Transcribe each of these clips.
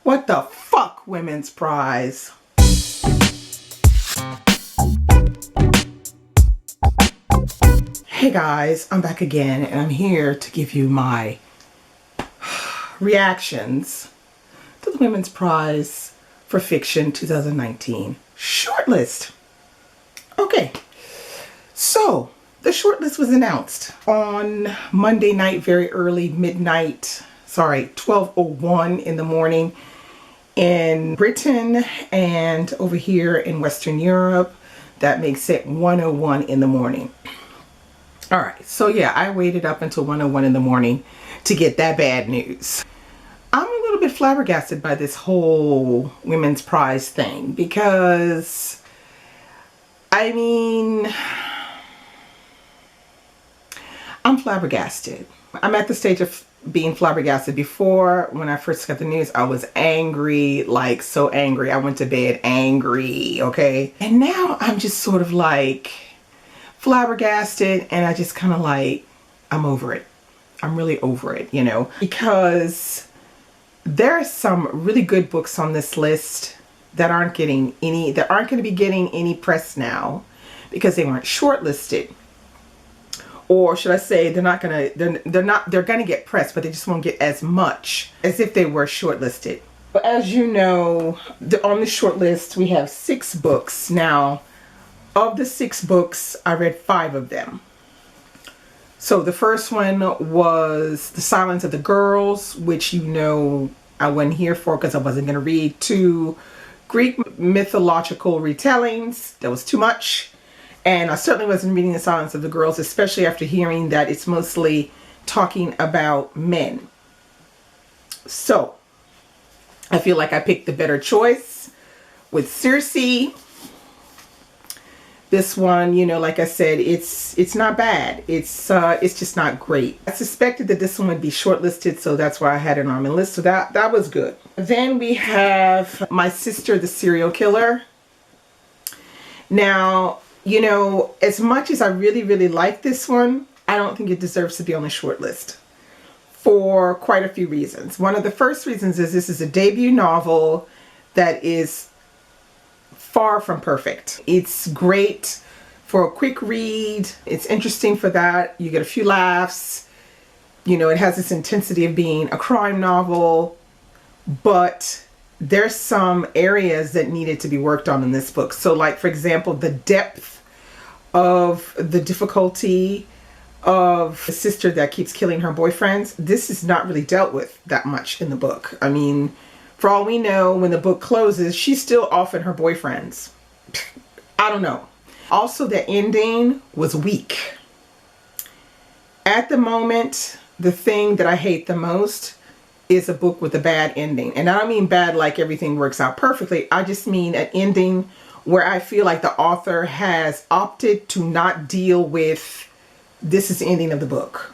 What the fuck, Women's Prize? Hey guys, I'm back again and I'm here to give you my reactions to the Women's Prize for Fiction 2019 shortlist. Okay, so the shortlist was announced on Monday night, very early, 12:01 in the morning in Britain, and over here in Western Europe, that makes it 1:01 in the morning. All right, so yeah, I waited up until 1:01 in the morning to get that bad news. I'm a little bit flabbergasted by this whole Women's Prize thing because, I mean, I'm flabbergasted. I'm at the stage of being flabbergasted. Before, when I first got the news, I was angry, like so angry. I went to bed angry, okay? And now I'm just sort of like flabbergasted, and I just kind of like, I'm over it. I'm really over it, you know, because there are some really good books on this list that aren't going to be getting any press now because they weren't shortlisted. Or should I say, they're gonna get pressed, but they just won't get as much as if they were shortlisted. But as you know, on the shortlist we have 6 books. Now, of the 6 books, I read 5 of them. So the first one was The Silence of the Girls, which, you know, I wasn't here for because I wasn't going to read 2 Greek mythological retellings. That was too much. And I certainly wasn't reading The Silence of the Girls, especially after hearing that it's mostly talking about men. So I feel like I picked the better choice with Cersei. This one, you know, like I said, it's not bad. It's just not great. I suspected that this one would be shortlisted, so that's why I had it on my list. So that was good. Then we have My Sister, the Serial Killer. Now, you know, as much as I really like this one, I don't think it deserves to be on the shortlist for quite a few reasons. One of the first reasons is this is a debut novel that is far from perfect. It's great for a quick read. It's interesting for that. You get a few laughs. You know, it has this intensity of being a crime novel, but there's some areas that needed to be worked on in this book. So like, for example, the depth of the difficulty of a sister that keeps killing her boyfriends. This is not really dealt with that much in the book. I mean, for all we know, when the book closes, she's still off at her boyfriend's. I don't know. Also, the ending was weak. At the moment, the thing that I hate the most is a book with a bad ending. And I don't mean bad like everything works out perfectly. I just mean an ending where I feel like the author has opted to not deal with this is the ending of the book.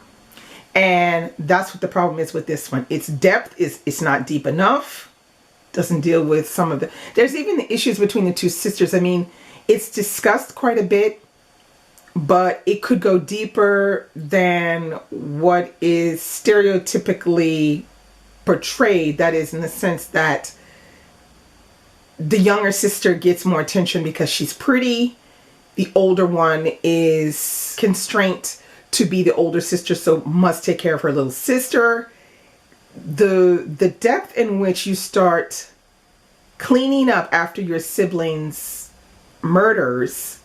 And that's what the problem is with this one. Its depth it's not deep enough. Doesn't deal with some of the, there's even the issues between the 2 sisters. I mean, it's discussed quite a bit, but it could go deeper than what is stereotypically portrayed. That is, in the sense that the younger sister gets more attention because she's pretty. The older one is constrained to be the older sister, so must take care of her little sister. The depth in which you start cleaning up after your siblings' murders,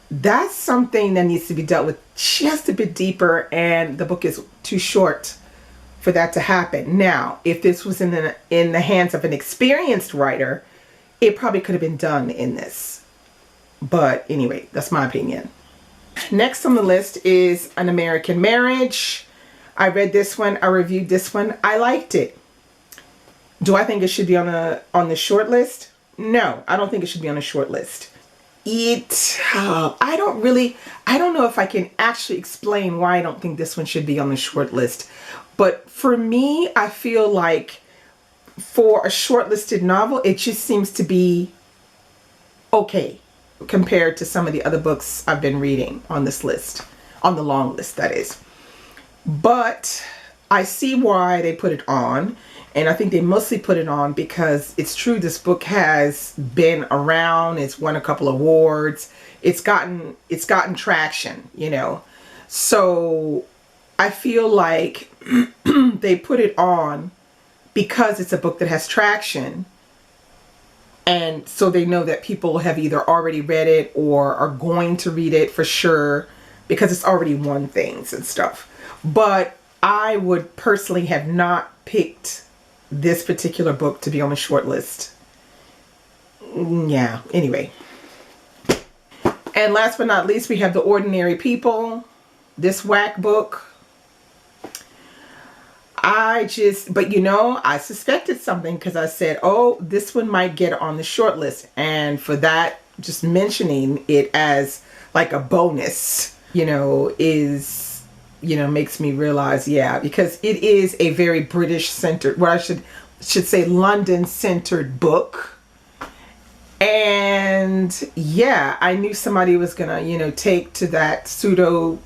that's something that needs to be dealt with just a bit deeper, and the book is too short for that to happen. Now, if this was in the hands of an experienced writer, it probably could have been done in this. But anyway, that's my opinion. Next on the list is An American Marriage. I read this one. I reviewed this one. I liked it. Do I think it should be on the short list? No, I don't think it should be on a short list. I don't know if I can actually explain why I don't think this one should be on the short list. But for me, I feel like for a shortlisted novel, it just seems to be okay compared to some of the other books I've been reading on this list, on the long list, that is. But I see why they put it on, And I think they mostly put it on because it's true, this book has been around, it's won a couple awards, it's gotten traction, you know. So I feel like they put it on because it's a book that has traction. And so they know that people have either already read it or are going to read it for sure because it's already won things and stuff. But I would personally have not picked this particular book to be on the short list. Yeah, anyway. And last but not least, we have The Ordinary People. This whack book. But you know, I suspected something because I said, oh, this one might get on the short list. And for that, just mentioning it as like a bonus, you know, is, you know, makes me realize, yeah, because it is a very British centered, what I should say London centered book. And yeah, I knew somebody was gonna, you know, take to that pseudo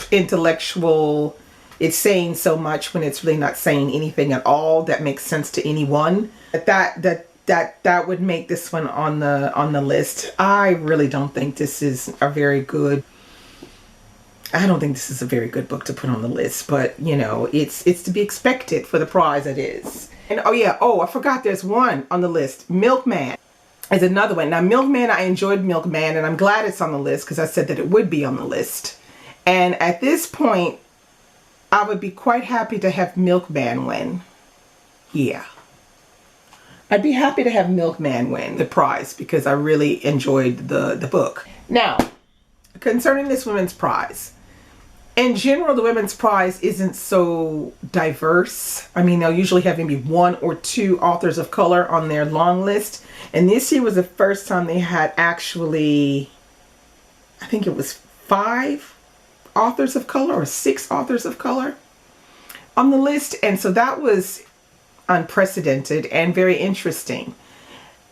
intellectual, it's saying so much when it's really not saying anything at all that makes sense to anyone. That would make this one on the list. I really don't think this is a very good, I don't think this is a very good book to put on the list, but you know, it's to be expected for the prize it is. And oh yeah, oh, I forgot there's one on the list. Milkman is another one. Now Milkman, I enjoyed Milkman and I'm glad it's on the list because I said that it would be on the list. And at this point, I would be quite happy to have Milkman win. Yeah. I'd be happy to have Milkman win the prize because I really enjoyed the book. Now, concerning this women's prize, in general, the women's prize isn't so diverse. I mean, they'll usually have maybe 1 or 2 authors of color on their long list. And this year was the first time they had actually, I think it was 5 authors of color or 6 authors of color on the list. And so that was unprecedented and very interesting.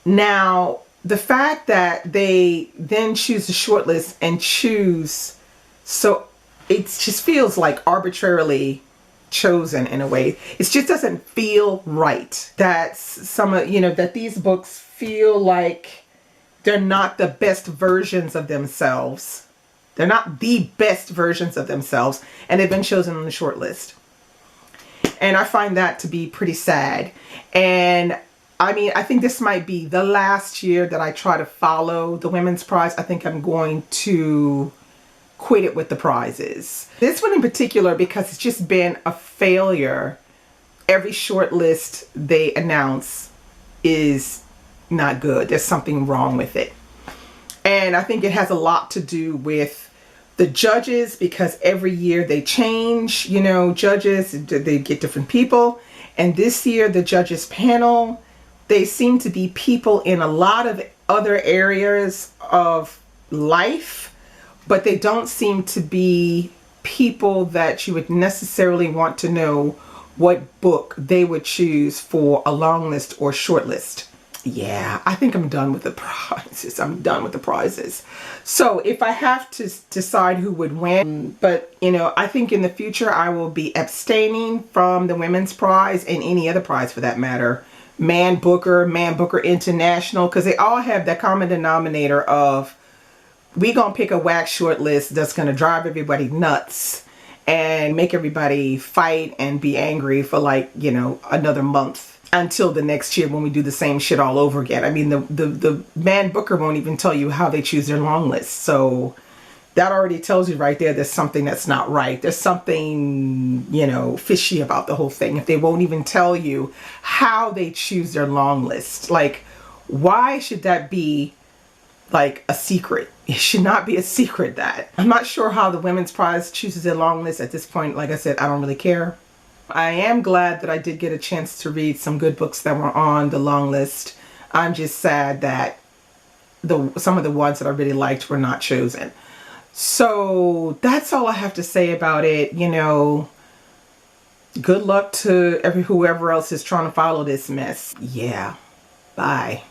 Now, the fact that they then choose the shortlist and choose, so it just feels like arbitrarily chosen in a way. It just doesn't feel right that some of, you know, that these books feel like they're not the best versions of themselves. They're not the best versions of themselves, and they've been chosen on the short list. And I find that to be pretty sad. And I mean, I think this might be the last year that I try to follow the women's prize. I think I'm going to quit it with the prizes. This one in particular, because it's just been a failure. Every short list they announce is not good. There's something wrong with it. And I think it has a lot to do with the judges, because every year they change, you know, judges, they get different people. And this year, the judges panel, they seem to be people in a lot of other areas of life, but they don't seem to be people that you would necessarily want to know what book they would choose for a long list or short list. Yeah, I think I'm done with the prizes. I'm done with the prizes. So if I have to decide who would win, but you know, I think in the future I will be abstaining from the women's prize and any other prize for that matter. Man Booker International, because they all have that common denominator of we gonna pick a whack short list that's gonna drive everybody nuts and make everybody fight and be angry for like, you know, another month until the next year when we do the same shit all over again. I mean, the Man Booker won't even tell you how they choose their long list. So that already tells you right there there's something that's not right. There's something, you know, fishy about the whole thing. If they won't even tell you how they choose their long list. Like, why should that be like a secret? It should not be a secret that. I'm not sure how the women's prize chooses their long list at this point. Like I said, I don't really care. I am glad that I did get a chance to read some good books that were on the long list. I'm just sad that some of the ones that I really liked were not chosen. So that's all I have to say about it. You know, good luck to whoever else is trying to follow this mess. Yeah, bye.